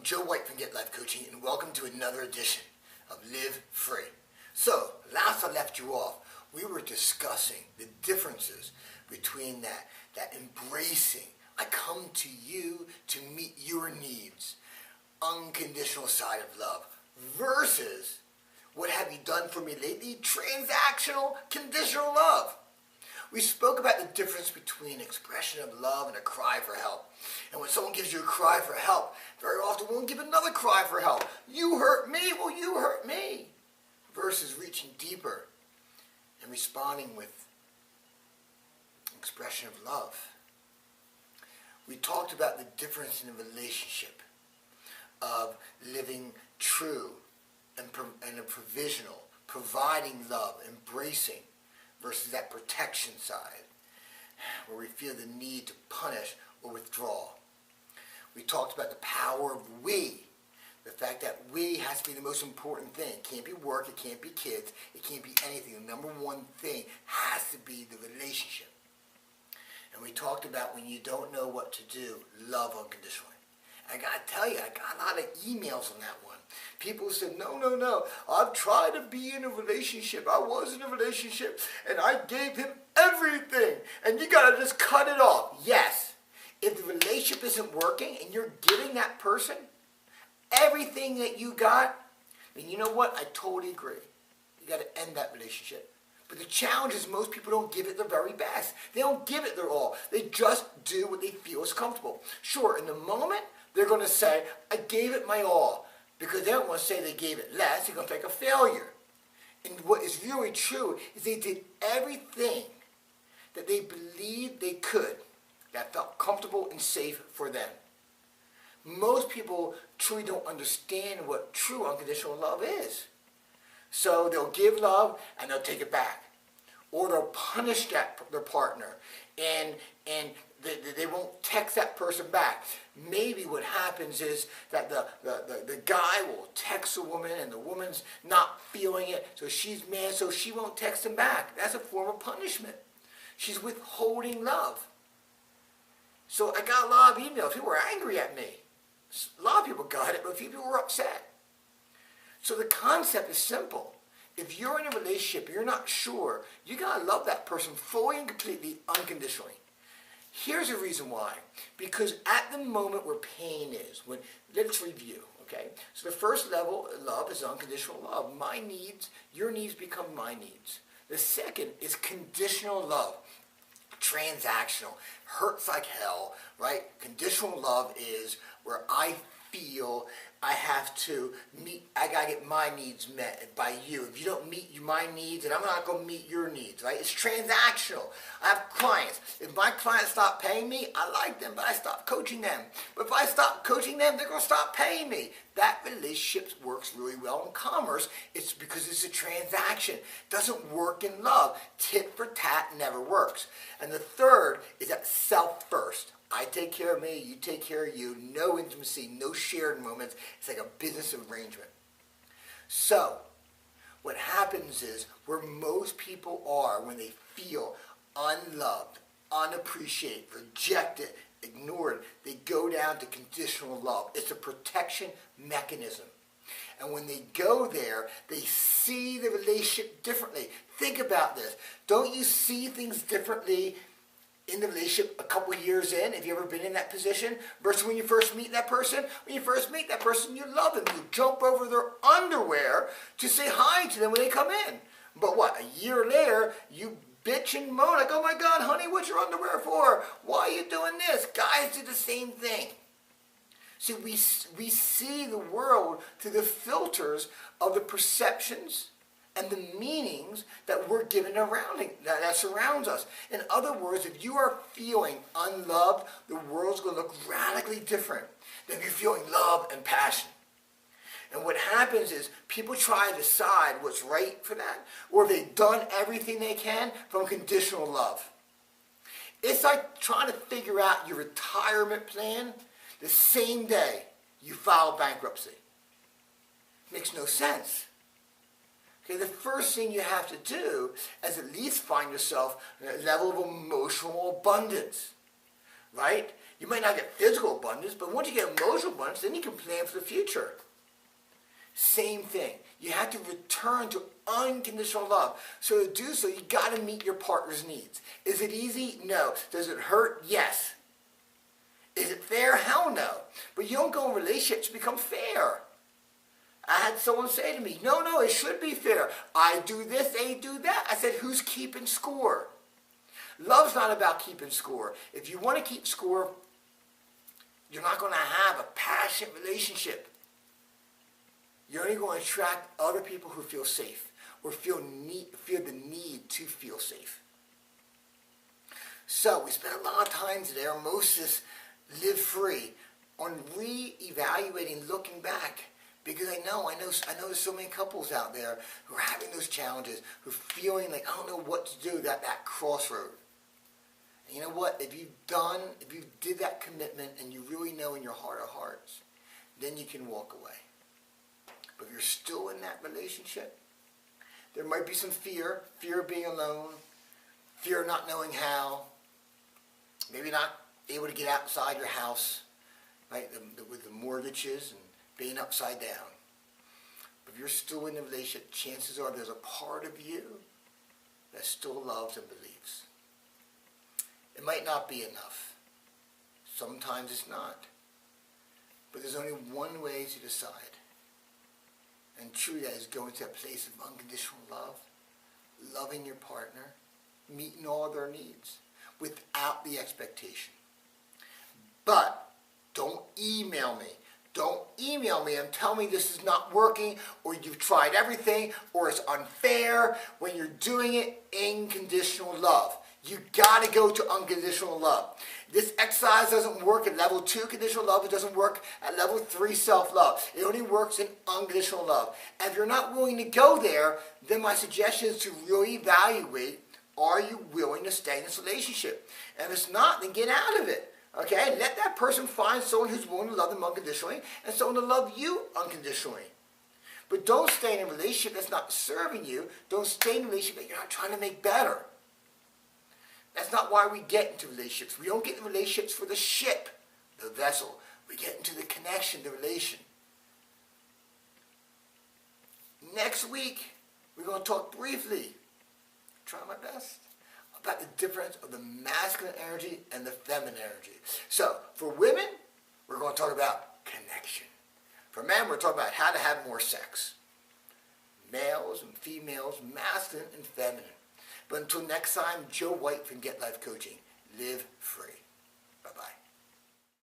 Joe White from Get Life Coaching, and welcome to another edition of Live Free. So, last I left you off, we were discussing the differences between that embracing, I come to you to meet your needs, unconditional side of love, versus what have you done for me lately, transactional, conditional love. We spoke about the difference between expression of love and a cry for help. And when someone gives you a cry for help, very often we'll give another cry for help. You hurt me, well you hurt me. Versus reaching deeper and responding with expression of love. We talked about the difference in the relationship of living true and a provisional, providing love, embracing, versus that protection side, where we feel the need to punish or withdraw. We talked about the power of we, the fact that we has to be the most important thing. It can't be work, it can't be kids, it can't be anything. The number one thing has to be the relationship. And we talked about when you don't know what to do, love unconditionally. I gotta tell you, I got a lot of emails on that one. People said, no, I've tried to be in a relationship. I was in a relationship and I gave him everything. And you gotta just cut it off. Yes, if the relationship isn't working and you're giving that person everything that you got, then you know what? I totally agree. You gotta end that relationship. But the challenge is most people don't give it their very best. They don't give it their all. They just do what they feel is comfortable. Sure, in the moment, they're going to say, I gave it my all. Because they don't want to say they gave it less. They're going to think a failure. And what is really true is they did everything that they believed they could that felt comfortable and safe for them. Most people truly don't understand what true unconditional love is. So they'll give love and they'll take it back. Or they'll punish their partner and they won't text that person back. Maybe what happens is that the guy will text a woman and the woman's not feeling it, so she's mad, so she won't text him back. That's a form of punishment. She's withholding love. So I got a lot of emails. People were angry at me. A lot of people got it, but a few people were upset. So the concept is simple. If you're in a relationship, you're not sure, you gotta love that person fully and completely, unconditionally. Here's the reason why. Because at the moment where pain is, let's review, okay? So the first level of love is unconditional love. My needs, your needs become my needs. The second is conditional love. Transactional. Hurts like hell, right? Conditional love is where I feel I have to I gotta get my needs met by you. If you don't meet my needs, then I'm not gonna meet your needs, right? It's transactional. I have clients. If my clients stop paying me, I like them, but I stop coaching them. But if I stop coaching them, they're gonna stop paying me. That relationship works really well in commerce. It's because it's a transaction. It doesn't work in love. Tit for tat never works. And the third is that self first. I take care of me, you take care of you, no intimacy, no shared moments. It's like a business arrangement. So, what happens is where most people are when they feel unloved, unappreciated, rejected, ignored, they go down to conditional love. It's a protection mechanism. And when they go there, they see the relationship differently. Think about this. Don't you see things differently in the relationship a couple years in? Have you ever been in that position? Versus when you first meet that person? When you first meet that person, you love them. You jump over their underwear to say hi to them when they come in. But what, a year later, you bitch and moan like, oh my God, honey, what's your underwear for? Why are you doing this? Guys do the same thing. See, we see the world through the filters of the perceptions and the meanings that we're given around it, that surrounds us. In other words, if you are feeling unloved, the world's going to look radically different than if you're feeling love and passion. And what happens is people try to decide what's right for that, or they've done everything they can from conditional love. It's like trying to figure out your retirement plan the same day you file bankruptcy. Makes no sense. Okay, the first thing you have to do is at least find yourself at a level of emotional abundance, right? You might not get physical abundance, but once you get emotional abundance, then you can plan for the future. Same thing. You have to return to unconditional love. So to do so, you got to meet your partner's needs. Is it easy? No. Does it hurt? Yes. Is it fair? Hell no. But you don't go in relationships to become fair. I had someone say to me, no, it should be fair. I do this, they do that. I said, who's keeping score? Love's not about keeping score. If you want to keep score, you're not going to have a passionate relationship. You're only going to attract other people who feel safe or feel the need to feel safe. So we spent a lot of time today on Moses Live Free, on re-evaluating, looking back. Because I know there's so many couples out there who are having those challenges, who are feeling like, I don't know what to do, that crossroad. And you know what? If you did that commitment and you really know in your heart of hearts, then you can walk away. But if you're still in that relationship, there might be some fear of being alone, fear of not knowing how, maybe not able to get outside your house, right, with the mortgages and being upside down. But if you're still in the relationship, chances are there's a part of you that still loves and believes. It might not be enough. Sometimes it's not. But there's only one way to decide. And truly that is going to a place of unconditional love, loving your partner, meeting all their needs without the expectation. But don't email me. Don't email me and tell me this is not working, or you've tried everything, or it's unfair, when you're doing it in conditional love. You got to go to unconditional love. This exercise doesn't work at level 2 conditional love. It doesn't work at level 3 self-love. It only works in unconditional love. And if you're not willing to go there, then my suggestion is to really evaluate, are you willing to stay in this relationship? And if it's not, then get out of it. Okay? Let that person find someone who's willing to love them unconditionally and someone to love you unconditionally. But don't stay in a relationship that's not serving you. Don't stay in a relationship that you're not trying to make better. That's not why we get into relationships. We don't get into relationships for the ship, the vessel. We get into the connection, the relation. Next week, we're going to talk briefly, try my best, about the difference of the masculine energy and the feminine energy. So, for women, we're going to talk about connection. For men, we're talking about how to have more sex. Males and females, masculine and feminine. But until next time, Joe White from Get Life Coaching. Live free. Bye-bye.